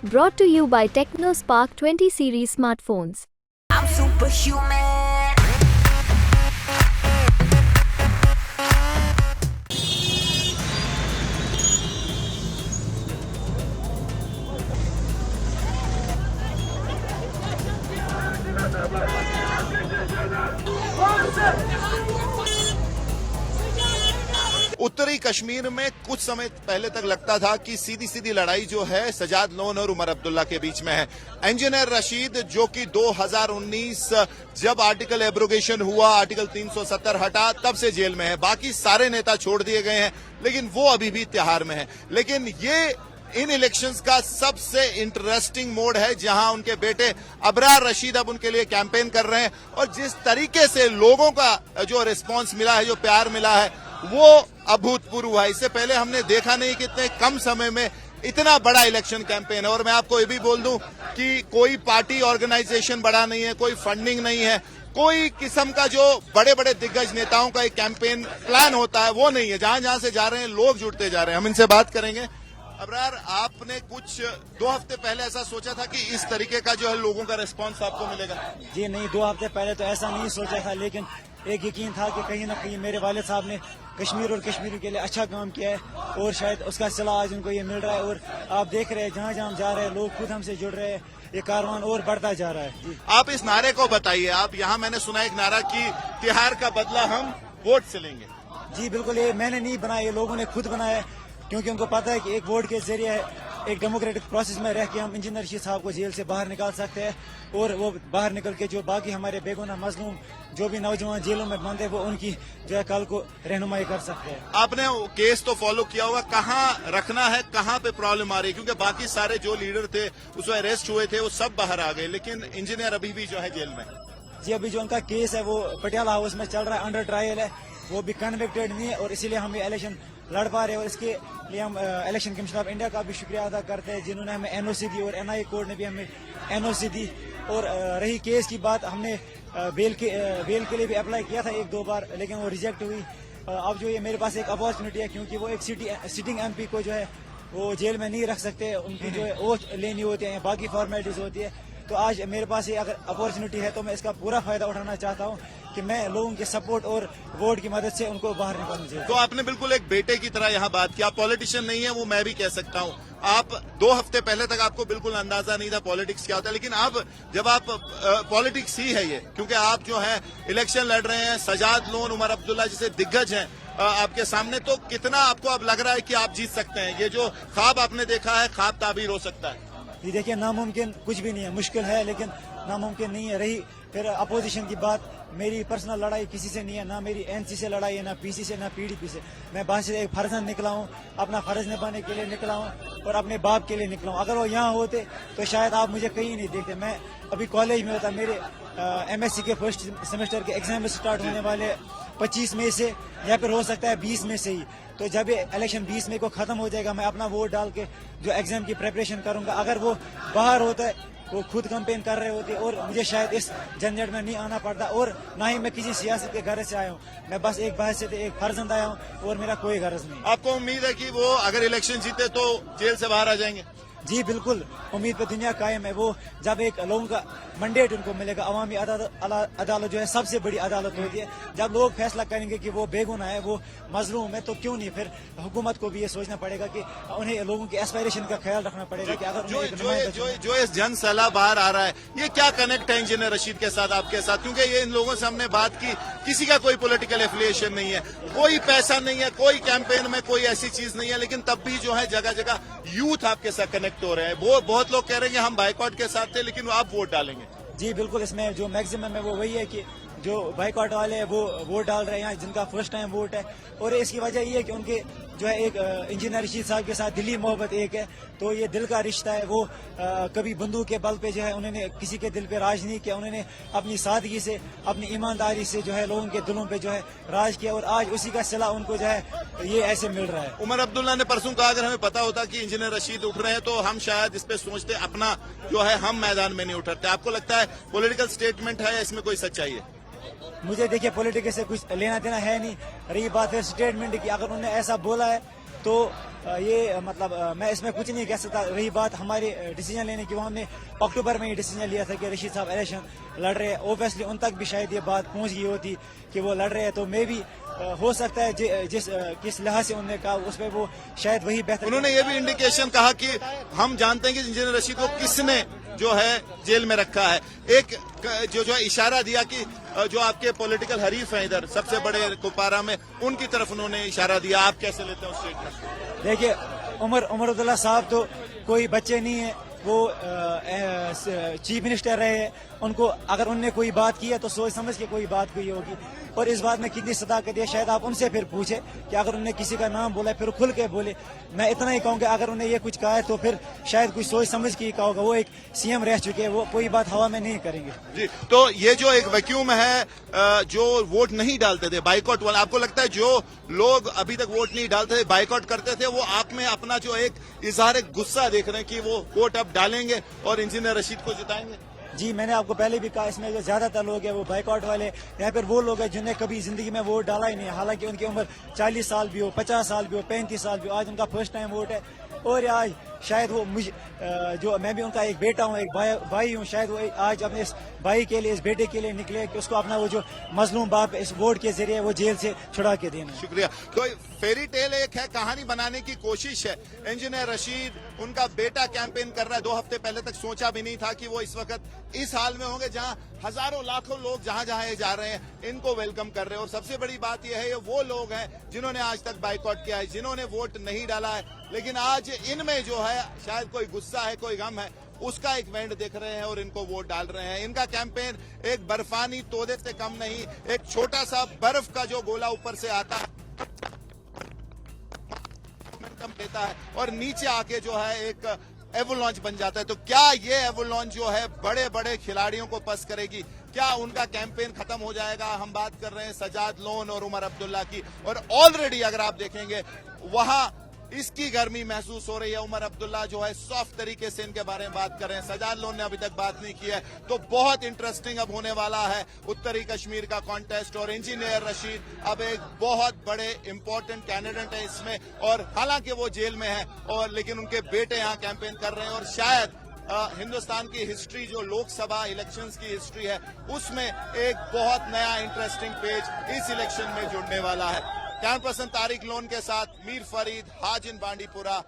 Brought to you by TechnoSpark 20 series smartphones. I'm superhuman. उत्तरी कश्मीर में कुछ समय पहले तक लगता था कि सीधी सीधी लड़ाई जो है सजाद लोन और उमर अब्दुल्ला के बीच में है। इंजीनियर रशीद जो कि 2019 जब आर्टिकल एब्रोगेशन हुआ, आर्टिकल 370 हटा, तब से जेल में है। बाकी सारे नेता छोड़ दिए गए हैं, लेकिन वो अभी भी तिहाड़ में है। लेकिन ये इन इलेक्शंस का सबसे इंटरेस्टिंग मोड है, जहां उनके बेटे अबरार रशीद अब उनके लिए कैंपेन कर रहे हैं और जिस तरीके से लोगों का जो रिस्पांस मिला है, जो प्यार मिला है, वो अभूतपूर्व है। इससे पहले हमने देखा नहीं कि इतने कम समय में इतना बड़ा इलेक्शन कैंपेन है। और मैं आपको ये भी बोल दूं कि कोई पार्टी ऑर्गेनाइजेशन बड़ा नहीं है, कोई फंडिंग नहीं है, कोई किस्म का जो बड़े बड़े दिग्गज नेताओं का एक कैंपेन प्लान होता है वो नहीं है। जहां जहां से जा रहे हैं लोग जुड़ते जा रहे हैं। हम इनसे बात करेंगे। अबरार, आपने कुछ 2 हफ्ते पहले ऐसा सोचा था कि इस तरीके का जो है लोगों का रिस्पांस आपको मिलेगा? जी नहीं, 2 हफ्ते पहले तो ऐसा नहीं सोचा था, लेकिन एक यकीन था कि कहीं ना कहीं मेरे वालिद साहब ने कश्मीर और कश्मीरी के लिए अच्छा काम किया है और शायद उसका सिला आज उनको ये मिल रहा है। और आप देख रहे हैं जहाँ जहाँ हम जा रहे हैं लोग खुद हमसे जुड़ रहे हैं, ये कारवान और बढ़ता जा रहा है। जी आप इस नारे को बताइए। आप यहाँ मैंने सुना एक नारा कि तिहाड़ का बदला हम वोट से लेंगे। जी बिल्कुल, ये मैंने नहीं बनाया, ये लोगों ने खुद बनाया है, क्योंकि उनको पता है कि एक वोट के जरिए एक डेमोक्रेटिक प्रोसेस में रह के हम इंजीनियर रशीद साहब को जेल से बाहर निकाल सकते हैं और वो बाहर निकल के जो बाकी हमारे बेगुनाह मजलूम जो भी नौजवान जेलों में बंद है वो उनकी जो है कल को रहनुमाई कर सकते हैं। आपने केस तो फॉलो किया होगा, कहाँ रखना है, कहाँ पे प्रॉब्लम आ रही है? क्योंकि बाकी सारे जो लीडर थे उसमें अरेस्ट हुए थे वो सब बाहर आ गए, लेकिन इंजीनियर अभी भी जो है जेल में। जी अभी जो उनका केस है वो पटियाला हाउस में चल रहा है, अंडर ट्रायल है, वो भी कन्विक्टेड नहीं है और इसीलिए हम ये इलेक्शन लड़ पा रहे हैं। और इसके लिए हम इलेक्शन कमीशन ऑफ इंडिया का भी शुक्रिया अदा करते हैं जिन्होंने हमें एनओसी दी और एनआई कोर्ट ने भी हमें एनओसी दी। और रही केस की बात, हमने बेल के लिए भी अप्लाई किया था 1-2 बार, लेकिन वो रिजेक्ट हुई। अब जो ये मेरे पास एक अपॉर्चुनिटी है, क्योंकि वो एक सिटिंग एमपी को जो है वो जेल में नहीं रख सकते, उनकी जो है ओथ लेनी होती है, बाकी फॉर्मेलिटीज होती है। तो आज मेरे पास ये अगर अपॉर्चुनिटी है तो मैं इसका पूरा फायदा उठाना चाहता हूँ कि मैं लोगों के सपोर्ट और वोट की मदद से उनको बाहर निकालना चाहिए। तो आपने बिल्कुल एक बेटे की तरह यहाँ बात की। आप पॉलिटिशियन नहीं है, वो मैं भी कह सकता हूँ। आप 2 हफ्ते पहले तक आपको बिल्कुल अंदाजा नहीं था पॉलिटिक्स क्या होता है, लेकिन अब जब आप पॉलिटिक्स ही है ये, क्योंकि आप जो है इलेक्शन लड़ रहे हैं, सजाद लोन, उमर अब्दुल्ला जैसे दिग्गज हैं आपके सामने, तो कितना आपको अब लग रहा है कि आप जीत सकते हैं? ये जो ख्वाब आपने देखा है, ख्वाब ताबीर हो सकता है? ये देखिए, नामुमकिन कुछ भी नहीं है, मुश्किल है लेकिन नामुमकिन नहीं है। रही फिर अपोजिशन की बात, मेरी पर्सनल लड़ाई किसी से नहीं है, ना मेरी एनसी से लड़ाई है, ना पीसी से, ना पीडीपी से। मैं बाहर से एक फर्जन निकला हूँ, अपना फर्ज निभाने के लिए निकला हूँ और अपने बाप के लिए निकला हूँ। अगर वो यहाँ होते तो शायद आप मुझे कहीं नहीं देखते। मैं अभी कॉलेज में होता, मेरे एमएससी के फर्स्ट सेमेस्टर के एग्जाम स्टार्ट होने वाले 25 मई से, या फिर हो सकता है 20 मई से ही। तो जब ये इलेक्शन 20 मई को खत्म हो जाएगा, मैं अपना वोट डाल के जो एग्जाम की प्रिपरेशन करूंगा। अगर वो बाहर होता है, वो खुद कैंपेन कर रहे होते और मुझे शायद इस झंझट में नहीं आना पड़ता। और ना ही मैं किसी सियासत के घर से आया हूँ, मैं बस एक बाहर से एक फर्जंद आया हूँ और मेरा कोई गरज नहीं। आपको उम्मीद है कि वो अगर इलेक्शन जीते तो जेल से बाहर आ जाएंगे? जी बिल्कुल, उम्मीद पे दुनिया कायम है। वो जब एक लोगों का मंडेट उनको मिलेगा, अवामी अदालत जो है सबसे बड़ी अदालत होती है, जब लोग फैसला करेंगे कि वो बेगुनाह है, वो मजलूम है, तो क्यों नहीं फिर हुकूमत को भी ये सोचना पड़ेगा कि उन्हें लोगों की एस्पायरेशन का ख्याल रखना पड़ेगा कि अगर जो इस जन सलाह बाहर आ रहा है, ये क्या कनेक्ट है इंजीनियर रशीद के साथ, आपके साथ? क्योंकि ये इन लोगों से हमने बात की, किसी का कोई पॉलिटिकल एफिलिएशन नहीं है, कोई पैसा नहीं है, कोई कैंपेन में कोई ऐसी चीज नहीं है, लेकिन तब भी जो है जगह जगह यूथ आपके साथ कनेक्ट हो रहे हैं। वो बहुत लोग कह रहे हैं हम बाइकआउट के साथ थे, लेकिन आप वोट डालेंगे। जी बिल्कुल, इसमें जो मैक्सिमम है वो वही है कि जो बाइकआउट वाले हैं वो वोट डाल रहे हैं, जिनका फर्स्ट टाइम वोट है। और इसकी वजह ये है कि उनके जो है एक इंजीनियर रशीद साहब के साथ दिली मोहब्बत एक है, तो ये दिल का रिश्ता है। वो कभी बंदूक के बल पे जो है उन्होंने किसी के दिल पे राज नहीं किया, उन्होंने अपनी सादगी से, अपनी ईमानदारी से जो है लोगों के दिलों पे जो है राज किया और आज उसी का सिला उनको जो है ये ऐसे मिल रहा है। उमर अब्दुल्ला ने परसों कहा अगर हमें पता होता कि इंजीनियर रशीद उठ रहे हैं तो हम शायद इस पे सोचते, अपना जो है हम मैदान में नहीं उतरते। आपको लगता है पॉलिटिकल स्टेटमेंट है या इसमें कोई सच्चाई है? मुझे देखिए पॉलिटिक्स से कुछ लेना देना है नहीं। रही बात है स्टेटमेंट की, अगर उन्होंने ऐसा बोला है तो یہ مطلب میں اس میں کچھ نہیں کہہ سکتا. رہی بات ہمارے ڈیسیجن لینے کی, وہ ہم نے اکتوبر میں یہ ڈیسیجن لیا تھا کہ رشید صاحب الیکشن لڑ رہے ہیں. اوبیسلی ان تک بھی شاید یہ بات پہنچ گئی ہوتی کہ وہ لڑ رہے ہیں, تو میں بھی ہو سکتا ہے کس لحاظ سے انہوں نے کہا اس پہ وہ شاید وہی بہتر. انہوں نے یہ بھی انڈیکیشن کہا کہ ہم جانتے ہیں کہ انجینئر رشید کو کس نے جو ہے جیل میں رکھا ہے. ایک جو ہے اشارہ دیا کہ جو آپ کے پولیٹیکل حریف ہیں ادھر سب سے بڑے کپوارہ میں, ان کی طرف انہوں نے اشارہ دیا. آپ کیسے لیتے ہیں اس اسٹیٹمنٹ؟ دیکھیے عمر عبداللہ صاحب تو کوئی بچے نہیں ہیں, وہ چیف منسٹر رہے ہیں. ان کو اگر ان نے کوئی بات کی ہے تو سوچ سمجھ کے کوئی بات ہوئی ہوگی, اور اس بات میں کتنی صداقت ہے شاید آپ ان سے پھر پوچھیں کہ اگر انہوں نے کسی کا نام بولا ہے پھر کھل کے بولے. میں اتنا ہی کہوں گا اگر انہوں نے یہ کچھ کہا ہے تو پھر شاید کچھ سوچ سمجھ کے ہی کہا ہوگا. وہ ایک سی ایم رہ چکے ہیں, وہ کوئی بات ہوا میں نہیں کریں گے. جی, تو یہ جو ایک ویکیوم ہے جو ووٹ نہیں ڈالتے تھے بائیکاٹ والا, آپ کو لگتا ہے جو لوگ ابھی تک ووٹ نہیں ڈالتے تھے بائیکاٹ کرتے تھے, وہ آپ میں اپنا جو ایک اظہار غصہ دیکھ رہے ہیں کہ وہ ووٹ اب ڈالیں گے اور انجینئر رشید کو جتائیں گے؟ جی, میں نے آپ کو پہلے بھی کہا اس میں جو زیادہ تر لوگ ہیں وہ بائیکاٹ والے, یا پھر وہ لوگ ہیں جنہیں کبھی زندگی میں ووٹ ڈالا ہی نہیں, حالانکہ ان کی عمر 40 سال بھی ہو, 50 سال بھی ہو, 35 سال بھی ہو, آج ان کا فرسٹ ٹائم ووٹ ہے. اور آج شاید وہ جو میں بھی ان کا ایک بیٹا ہوں, ایک بھائی ہوں, شاید وہ آج اپنے اس بھائی کے لیے, اس بیٹے کے لیے نکلے کہ اس کو اپنا وہ جو مظلوم باپ اس ووٹ کے ذریعے وہ جیل سے چھڑا کے دینا. شکریہ. تو فیری ٹیل ایک ہے, کہانی بنانے کی کوشش ہے. انجینئر رشید ان کا بیٹا کیمپین کر رہا ہے. 2 ہفتے پہلے تک سوچا بھی نہیں تھا کہ وہ اس وقت اس حال میں ہوں گے جہاں ہزاروں لاکھوں لوگ جہاں یہ جا رہے ہیں ان کو ویلکم کر رہے ہیں. اور سب سے بڑی بات یہ ہے, یہ وہ لوگ ہیں جنہوں نے آج تک بائیکاٹ کیا ہے, جنہوں نے ووٹ نہیں ڈالا ہے, لیکن آج ان میں جو ہے شاید کوئی غصہ ہے, کوئی غم ہے, اس کا ایک وینڈ دیکھ رہے ہیں اور ان کو ووٹ ڈال رہے ہیں. ان کا کیمپین ایک برفانی تودے سے کم نہیں, ایک چھوٹا سا برف کا جو گولا اوپر سے آتا ہے لیتا ہے اور نیچے آ کے جو ہے ایک ایولانچ بن جاتا ہے. تو کیا یہ ایولانچ جو ہے بڑے بڑے کھلاڑیوں کو پس کرے گی؟ کیا ان کا کیمپین ختم ہو جائے گا؟ ہم بات کر رہے ہیں سجاد لون اور عمر عبداللہ کی, اور آلریڈی اگر آپ دیکھیں گے وہاں اس کی گرمی محسوس ہو رہی ہے. عمر عبداللہ جو ہے سافٹ طریقے سے ان کے بارے میں بات کر رہے ہیں. سجاد لون نے ابھی تک بات نہیں کی ہے. تو بہت انٹرسٹنگ اب ہونے والا ہے اتری کشمیر کا کانٹیسٹ, اور انجینئر رشید اب ایک بہت بڑے امپورٹنٹ کینڈیڈیٹ ہے اس میں. اور حالانکہ وہ جیل میں ہیں اور لیکن ان کے بیٹے یہاں کیمپین کر رہے ہیں, اور شاید ہندوستان کی ہسٹری جو لوک سبھا الیکشنز کی ہسٹری ہے اس میں ایک بہت نیا انٹرسٹنگ پیج اس الیکشن میں جڑنے والا ہے. کیمرہ پرسن طارق لون کے ساتھ میر فرید, حاجن بانڈی پورہ.